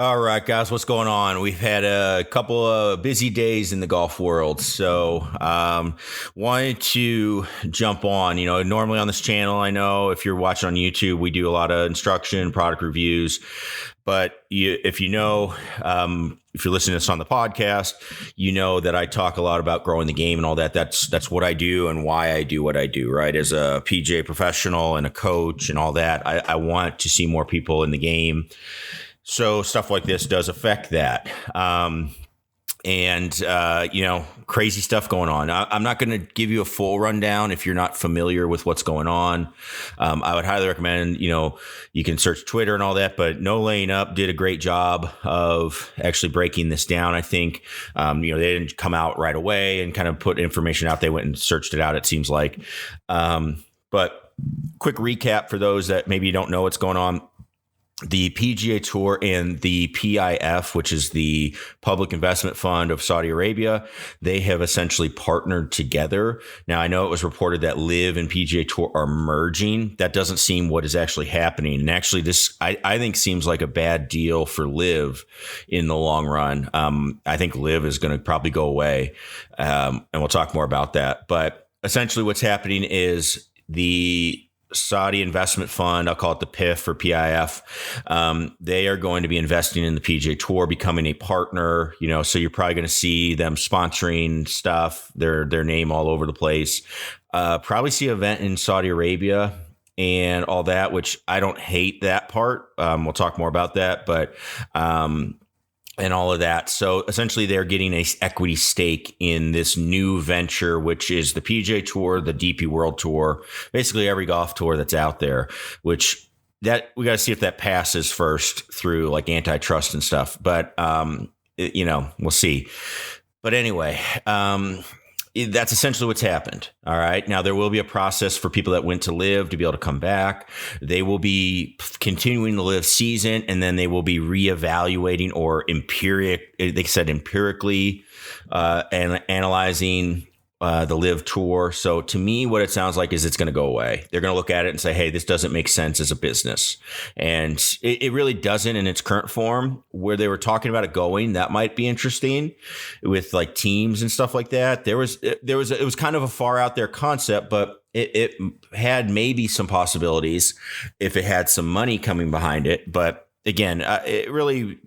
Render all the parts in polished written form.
All right, guys, what's going on? We've had a couple of busy days in the golf world, so wanted to jump on. Normally on this channel, I know if you're watching on YouTube, we do a lot of instruction, product reviews. But if you're listening to this on the podcast, you know that I talk a lot about growing the game and all that. That's what I do and why I do what I do, right? As a PGA professional and a coach and all that, I want to see more people in the game. So stuff like this does affect that. Crazy stuff going on. I'm not going to give you a full rundown if you're not familiar with what's going on. I would highly recommend, you can search Twitter and all that, but No Laying Up did a great job of actually breaking this down. I think, they didn't come out right away and kind of put information out. They went and searched it out, it seems like. But quick recap for those that maybe don't know what's going on. The PGA Tour and the PIF, which is the Public Investment Fund of Saudi Arabia, they have essentially partnered together. Now, I know it was reported that LIV and PGA Tour are merging. That doesn't seem what is actually happening. And actually, this, I think, seems like a bad deal for LIV in the long run. I think LIV is going to probably go away, and we'll talk more about that. But essentially what's happening is the Saudi Investment Fund, I'll call it the PIF or PIF. They are going to be investing in the PGA Tour, becoming a partner, so you're probably going to see them sponsoring stuff, their name all over the place. Probably see an event in Saudi Arabia and all that, which I don't hate that part. We'll talk more about that, but and all of that. So essentially they're getting a equity stake in this new venture, which is the PGA Tour, the DP World Tour, basically every golf tour that's out there, which that we got to see if that passes first through like antitrust and stuff. But, we'll see. But anyway, that's essentially what's happened. All right. Now, there will be a process for people that went to LIV to be able to come back. They will be continuing the LIV season, and then they will be reevaluating or empirically and analyzing the LIV Tour. So to me, what it sounds like is it's going to go away. They're going to look at it and say, hey, this doesn't make sense as a business. And it really doesn't in its current form. Where they were talking about it going, that might be interesting with like teams and stuff like that. It was kind of a far out there concept, but it had maybe some possibilities if it had some money coming behind it. But again, it really,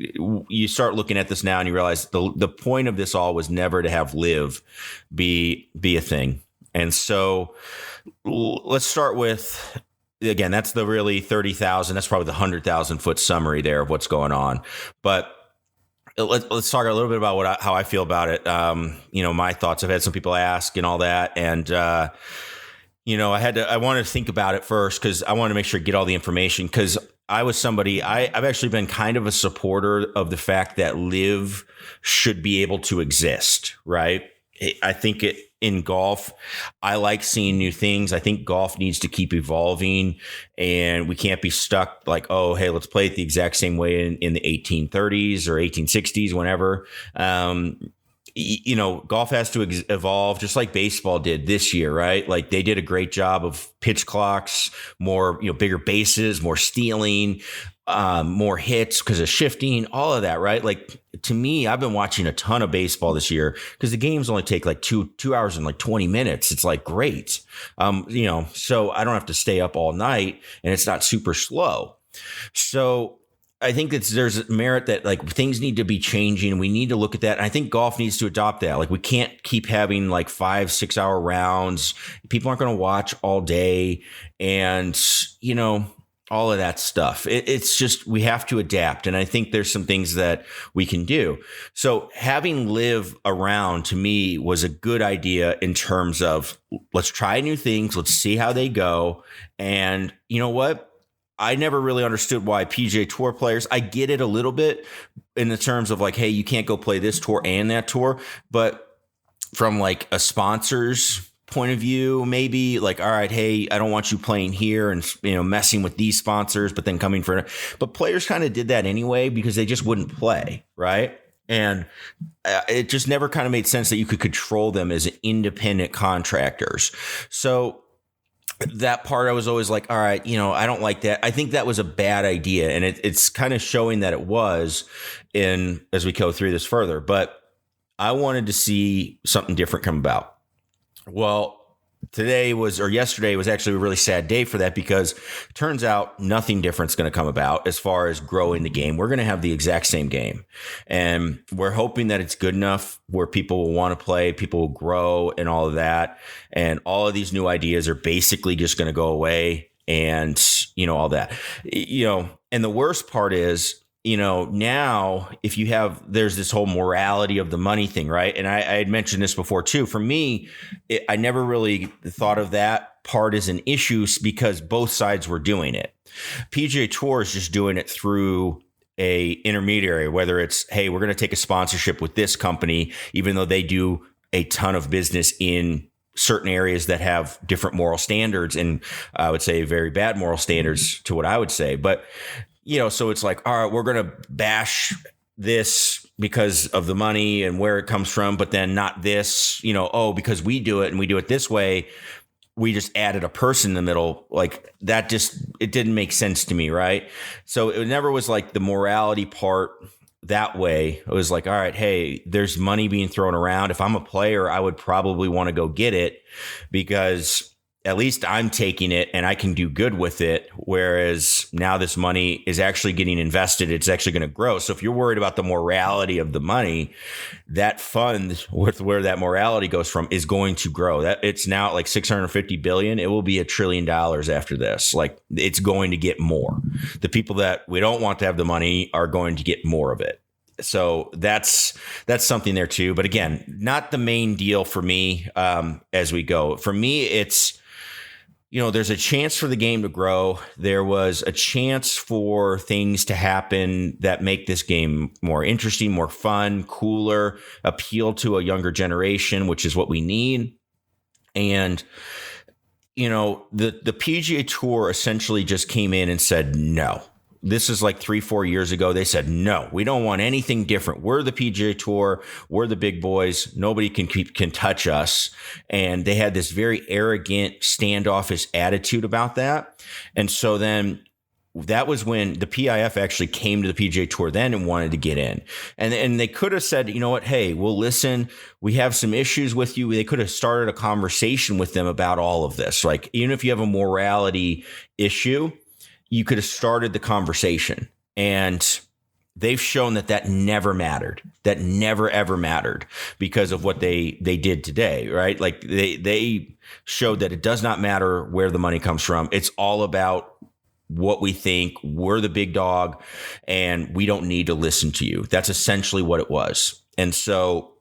you start looking at this now and you realize the point of this all was never to have LIV be a thing. And so let's start with, again, that's the really 30,000. That's probably the 100,000 foot summary there of what's going on. But let's talk a little bit about how I feel about it. My thoughts. I've had some people ask and all that. And, I wanted to think about it first because I wanted to make sure I get all the information, because I was somebody, I've actually been kind of a supporter of the fact that LIV should be able to exist, right? I think in golf, I like seeing new things. I think golf needs to keep evolving, and we can't be stuck like, oh, hey, let's play it the exact same way in the 1830s or 1860s, whenever. Golf has to evolve just like baseball did this year, right? Like they did a great job of pitch clocks, more, bigger bases, more stealing, more hits because of shifting, all of that, right? Like to me, I've been watching a ton of baseball this year because the games only take like two hours and like 20 minutes. It's like great. So I don't have to stay up all night and it's not super slow. So I think there's merit that like things need to be changing. We need to look at that. And I think golf needs to adopt that. Like we can't keep having like 5-6 hour rounds. People aren't going to watch all day and, all of that stuff. It's just, we have to adapt. And I think there's some things that we can do. So having LIV around to me was a good idea in terms of let's try new things. Let's see how they go. And you know what? I never really understood why PGA Tour players, I get it a little bit in the terms of like, hey, you can't go play this tour and that tour. But from like a sponsor's point of view, maybe like, all right, hey, I don't want you playing here and, messing with these sponsors, but then coming for, but players kind of did that anyway because they just wouldn't play. Right. And it just never kind of made sense that you could control them as independent contractors. So that part I was always like, all right, I don't like that. I think that was a bad idea. And it's kind of showing that it was as we go through this further. But I wanted to see something different come about. Well, yesterday was actually a really sad day for that, because it turns out nothing different is going to come about as far as growing the game. We're going to have the exact same game, and we're hoping that it's good enough where people will want to play, people will grow and all of that. And all of these new ideas are basically just going to go away, and all that, and the worst part is, now if there's this whole morality of the money thing, right? And I had mentioned this before too. For me, I never really thought of that part as an issue because both sides were doing it. PGA Tour is just doing it through a intermediary, whether it's, hey, we're going to take a sponsorship with this company, even though they do a ton of business in certain areas that have different moral standards, and I would say very bad moral standards to what I would say. But so it's like, all right, we're going to bash this because of the money and where it comes from, but then not this, because we do it and we do it this way, we just added a person in the middle. Like that it didn't make sense to me, right? So it never was like the morality part that way. It was like, all right, hey, there's money being thrown around. If I'm a player, I would probably want to go get it because at least I'm taking it and I can do good with it. Whereas now this money is actually getting invested. It's actually going to grow. So if you're worried about the morality of the money, that fund with where that morality goes from is going to grow. That it's now at like 650 billion. It will be $1 trillion after this. Like it's going to get more. The people that we don't want to have the money are going to get more of it. So that's something there too. But again, not the main deal for me as we go. For me, it's, there's a chance for the game to grow. There was a chance for things to happen that make this game more interesting, more fun, cooler, appeal to a younger generation, which is what we need. And, the PGA Tour essentially just came in and said, no. This is like 3-4 years ago. They said, no, we don't want anything different. We're the PGA Tour. We're the big boys. Nobody can touch us. And they had this very arrogant, standoffish attitude about that. And so then that was when the PIF actually came to the PGA Tour then and wanted to get in. And they could have said, you know what, hey, we'll listen. We have some issues with you. They could have started a conversation with them about all of this. Like, even if you have a morality issue, you could have started the conversation, and they've shown that never mattered. That never, ever mattered because of what they did today, right? Like they showed that it does not matter where the money comes from. It's all about what we think. We're the big dog and we don't need to listen to you. That's essentially what it was. And so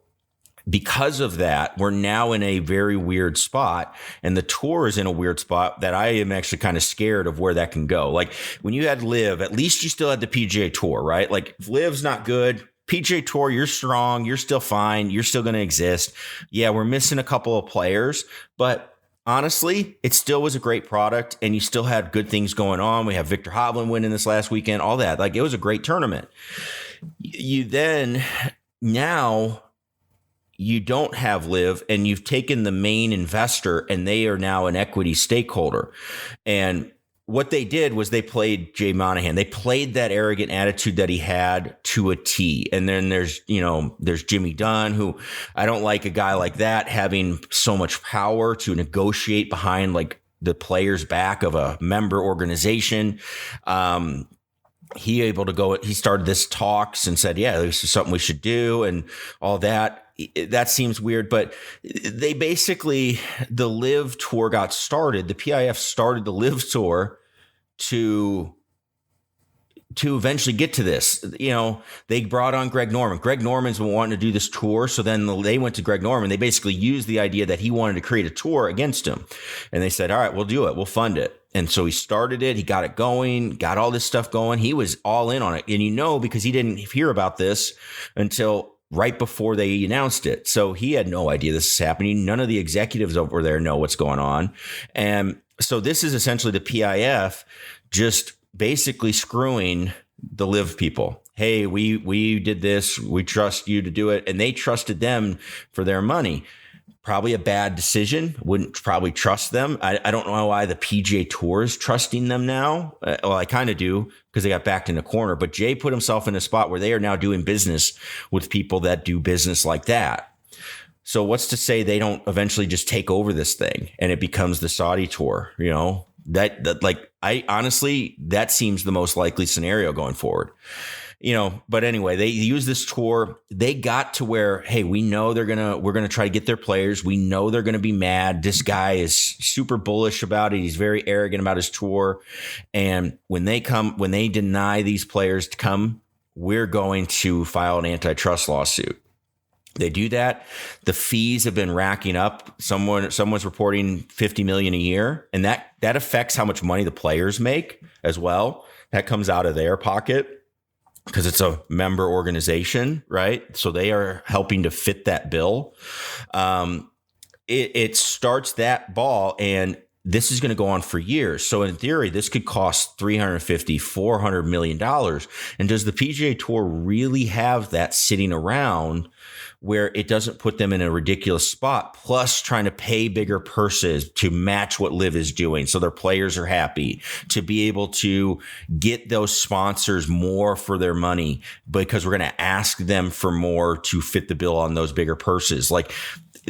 because of that, we're now in a very weird spot, and the tour is in a weird spot that I am actually kind of scared of where that can go. Like when you had LIV, at least you still had the PGA Tour, right? Like if LIV's not good, PGA Tour, you're strong, you're still fine, you're still going to exist. Yeah, we're missing a couple of players, but honestly, it still was a great product, and you still had good things going on. We have Victor Hovland winning this last weekend, all that. Like it was a great tournament. Now you don't have LIV, and you've taken the main investor, and they are now an equity stakeholder. And what they did was they played Jay Monahan. They played that arrogant attitude that he had to a T. And then there's Jimmy Dunn, who I don't like a guy like that having so much power to negotiate behind like the player's back of a member organization. He started this talks and said, yeah, this is something we should do and all that. That seems weird, but they basically, the LIV tour got started. The PIF started the LIV tour to eventually get to this. They brought on Greg Norman. Greg Norman's been wanting to do this tour. So then they went to Greg Norman. They basically used the idea that he wanted to create a tour against him. And they said, all right, we'll do it. We'll fund it. And so he started it. He got it going, got all this stuff going. He was all in on it. And because he didn't hear about this until right before they announced it. So he had no idea this is happening. None of the executives over there know what's going on. And so this is essentially the PIF just basically screwing the LIV people. Hey, we did this. We trust you to do it. And they trusted them for their money. Probably a bad decision. Wouldn't probably trust them. I don't know why the PGA Tour is trusting them now. Well, I kind of do because they got backed in a corner. But Jay put himself in a spot where they are now doing business with people that do business like that. So what's to say they don't eventually just take over this thing and it becomes the Saudi Tour? You know, that like I honestly, that seems the most likely scenario going forward. You know, but anyway, they use this tour. They got to where, hey, we know we're going to try to get their players. We know they're going to be mad. This guy is super bullish about it. He's very arrogant about his tour. And when they deny these players to come, we're going to file an antitrust lawsuit. They do that. The fees have been racking up. Someone's reporting 50 million a year. And that affects how much money the players make as well. That comes out of their pocket, because it's a member organization, right? So they are helping to fit that bill. It starts that ball, and this is going to go on for years. So in theory, this could cost $350, $400 million. And does the PGA Tour really have that sitting around where it doesn't put them in a ridiculous spot, plus trying to pay bigger purses to match what LIV is doing so their players are happy, to be able to get those sponsors more for their money because we're going to ask them for more to fit the bill on those bigger purses. Like,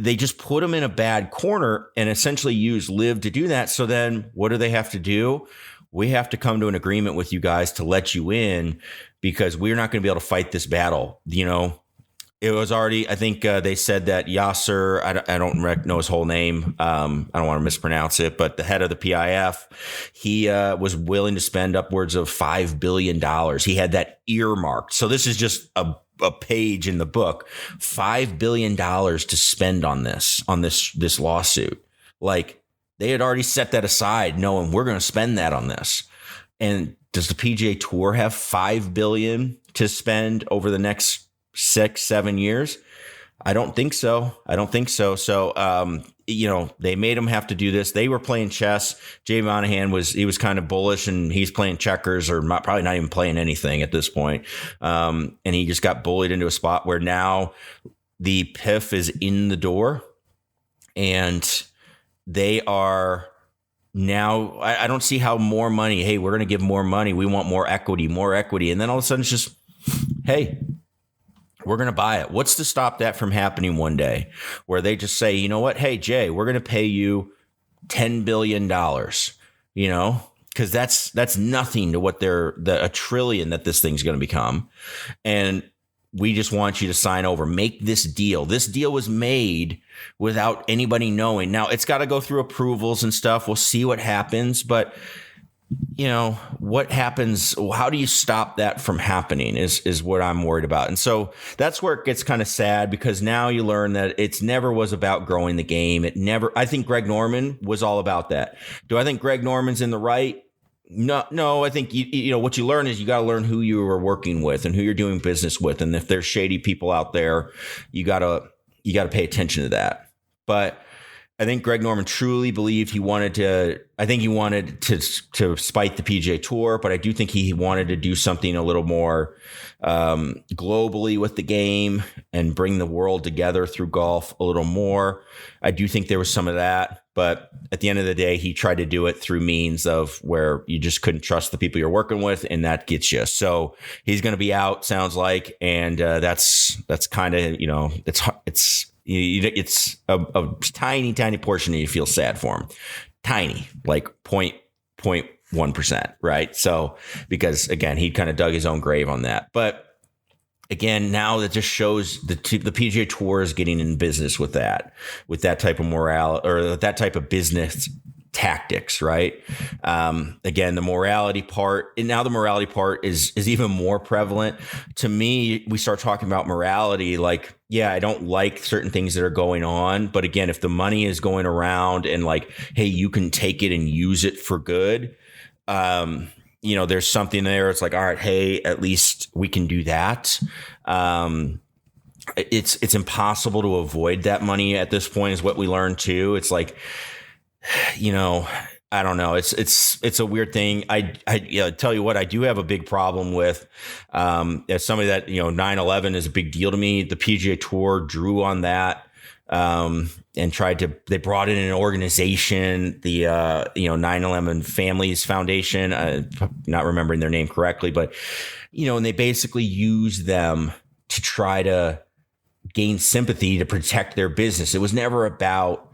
they just put them in a bad corner and essentially use LIV to do that. So then what do they have to do? We have to come to an agreement with you guys to let you in because we're not going to be able to fight this battle. You know, it was already, I think they said that Yasser, I don't know his whole name. I don't want to mispronounce it, but the head of the PIF, he was willing to spend upwards of $5 billion. He had that earmarked. So this is just a page in the book, $5 billion to spend on this lawsuit. Like, they had already set that aside knowing we're going to spend that on this. And does the PGA Tour have $5 billion to spend over the next 6-7 years? I don't think so. So, you know, they made him have to do this. They were playing chess. Jay Monahan was kind of bullish, and he's playing checkers, or probably not even playing anything at this point. And he just got bullied into a spot where now the PIF is in the door, and they are now, I don't see how more money. Hey, we're going to give more money. We want more equity. And then all of a sudden it's just, hey, we're going to buy it. What's to stop that from happening one day where they just say, you know what? Hey, Jay, we're going to pay you $10 billion, you know, because that's nothing to what a trillion that this thing's going to become. And we just want you to sign over, make this deal. This deal was made without anybody knowing. Now it's got to go through approvals and stuff. We'll see what happens, but you know, what happens? How do you stop that from happening is what I'm worried about. And so that's where it gets kind of sad, because now you learn that it's never was about growing the game. I think Greg Norman was all about that. Do I think Greg Norman's in the right? No, I think you know what you learn is you got to learn who you are working with and who you're doing business with. And if there's shady people out there, you got to pay attention to that. But I think Greg Norman truly believed he wanted to spite the PGA Tour, but I do think he wanted to do something a little more globally with the game and bring the world together through golf a little more. I do think there was some of that, but at the end of the day, he tried to do it through means of where you just couldn't trust the people you're working with, and that gets you. So he's going to be out, sounds like, and that's kind of, you know, it's a tiny portion that you feel sad for him. Tiny, like 0.1%, right? So, because again, he kind of dug his own grave on that. But again, now that just shows the PGA Tour is getting in business with that type of morale, or that type of business tactics, right? Again, the morality part, and now the morality part is even more prevalent. To me, we start talking about morality, like, yeah, I don't like certain things that are going on, but again, if the money is going around and like, hey, you can take it and use it for good, you know, there's something there. It's like, all right, hey, at least we can do that. It's impossible to avoid that money at this point, is what we learned too. It's like, you know, I don't know. It's a weird thing. I tell you what, I do have a big problem with, as somebody that, you know, 9/11 is a big deal to me. The PGA Tour drew on that and they brought in an organization, the 9/11 Families Foundation, not remembering their name correctly, but, and they basically used them to try to gain sympathy to protect their business. It was never about,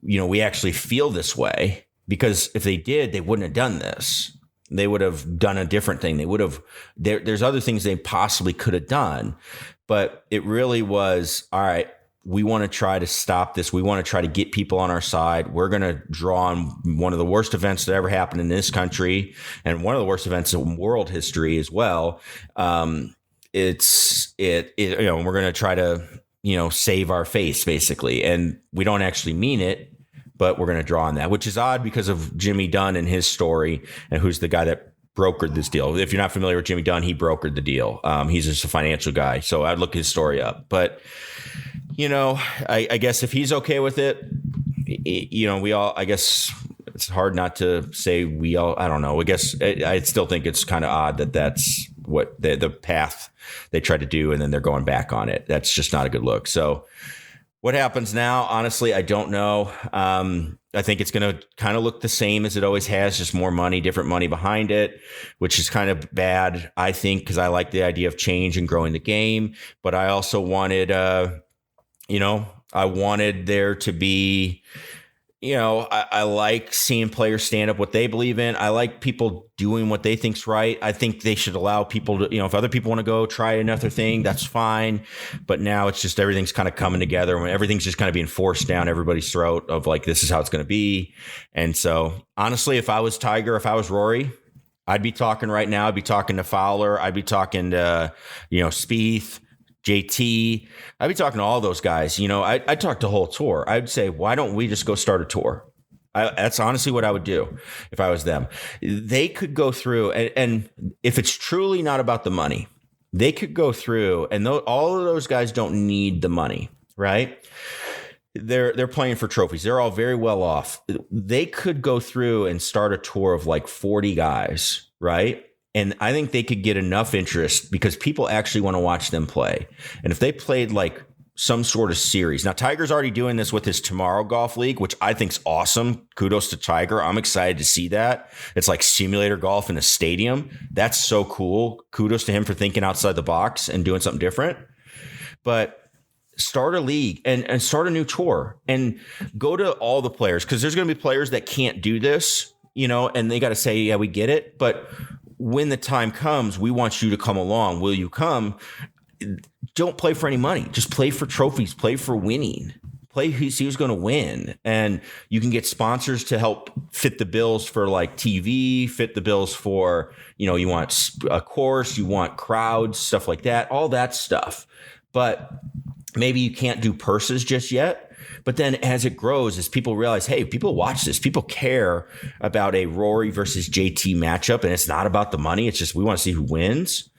we actually feel this way, because if they did, they wouldn't have done this. They would have done a different thing. They would have, there's other things they possibly could have done, but it really was, all right, we want to try to stop this. We want to try to get people on our side. We're going to draw on one of the worst events that ever happened in this country, and one of the worst events in world history as well. We're going to try to, save our face, basically. And we don't actually mean it, but we're going to draw on that, which is odd because of Jimmy Dunn and his story, and who's the guy that brokered this deal. If you're not familiar with Jimmy Dunn, he brokered the deal. He's just a financial guy. So I'd look his story up. But, I guess if he's okay with it, we all, I guess it's hard not to say we all, I don't know. I guess I still think it's kind of odd that that's what the path they tried to do, and then they're going back on it. That's just not a good look. So what happens now? Honestly, I don't know. I think it's going to kind of look the same as it always has, just more money, different money behind it, which is kind of bad, I think, because I like the idea of change and growing the game. But I also wanted, I wanted there to be, I like seeing players stand up what they believe in. I like people doing what they think's right. I think they should allow people to, if other people want to go try another thing, that's fine. But now it's just everything's kind of coming together, when everything's just kind of being forced down everybody's throat of like, this is how it's going to be. And so honestly, if I was Tiger, if I was Rory, I'd be talking right now. I'd be talking to Fowler. I'd be talking to, Spieth, JT. I'd be talking to all those guys. I'd talk the whole tour. I'd say, why don't we just go start a tour? That's honestly what I would do if I was them. They could go through, and if it's truly not about the money, they could go through, and all of those guys don't need the money, right? They're playing for trophies. They're all very well off. They could go through and start a tour of like 40 guys, right? And I think they could get enough interest because people actually want to watch them play. And if they played like some sort of series. Now, Tiger's already doing this with his Tomorrow Golf League, which I think's awesome. Kudos to Tiger. I'm excited to see that. It's like simulator golf in a stadium. That's so cool. Kudos to him for thinking outside the box and doing something different. But start a league and start a new tour and go to all the players, because there's going to be players that can't do this, and they got to say, yeah, we get it. But when the time comes, we want you to come along. Will you come? Don't play for any money. Just play for trophies. Play for winning. Play see who's going to win. And you can get sponsors to help fit the bills for like TV, fit the bills for, you want a course, you want crowds, stuff like that, all that stuff. But maybe you can't do purses just yet. But then as it grows, as people realize, hey, people watch this, people care about a Rory versus JT matchup, and it's not about the money. It's just we want to see who wins.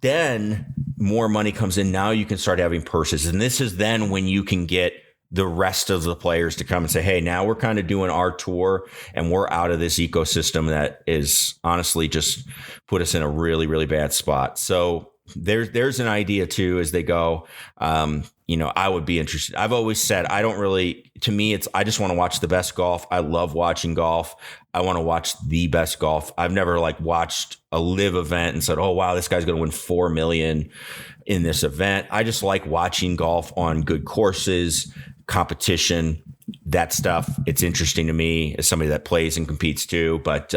Then more money comes in. Now you can start having purses. And this is then when you can get the rest of the players to come and say, hey, now we're kind of doing our tour and we're out of this ecosystem that is honestly just put us in a really, really bad spot. So there's an idea too, as they go. I would be interested. I've always said, I just want to watch the best golf. I love watching golf. I want to watch the best golf. I've never watched a LIV event and said, oh, wow, this guy's going to win 4 million in this event. I just like watching golf on good courses, competition, that stuff. It's interesting to me as somebody that plays and competes too. But,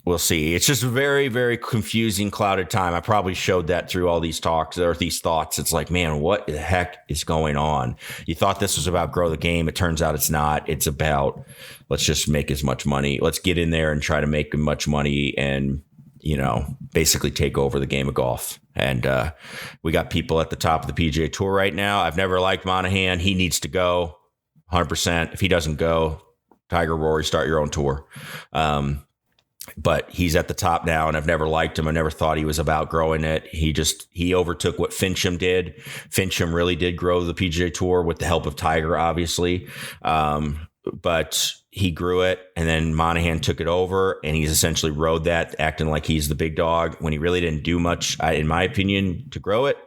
we'll see. It's just a very, very confusing, clouded time. I probably showed that through all these talks or these thoughts. It's like, man, what the heck is going on? You thought this was about grow the game. It turns out it's not. It's about let's just make as much money. Let's get in there and try to make as much money and, basically take over the game of golf. And we got people at the top of the PGA Tour right now. I've never liked Monahan. He needs to go 100%. If he doesn't go, Tiger, Rory, start your own tour. But he's at the top now, and I've never liked him. I never thought he was about growing it. He overtook what Fincham did. Fincham really did grow the PGA Tour with the help of Tiger, obviously. But he grew it, and then Monahan took it over, and he's essentially rode that, acting like he's the big dog when he really didn't do much, in my opinion, to grow it.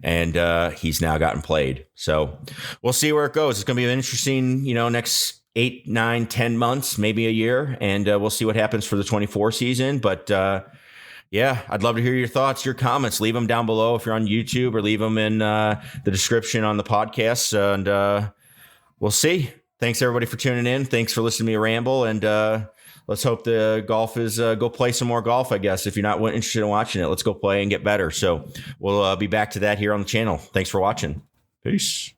and he's now gotten played. So we'll see where it goes. It's going to be an interesting, next 8, 9, 10 months, maybe a year, and we'll see what happens for the 24 season. But yeah, I'd love to hear your thoughts, your comments. Leave them down below if you're on YouTube, or leave them in the description on the podcast, and we'll see. Thanks, everybody, for tuning in. Thanks for listening to me ramble, and let's hope the golf is go play some more golf, I guess. If you're not interested in watching it, let's go play and get better. So we'll be back to that here on the channel. Thanks for watching. Peace.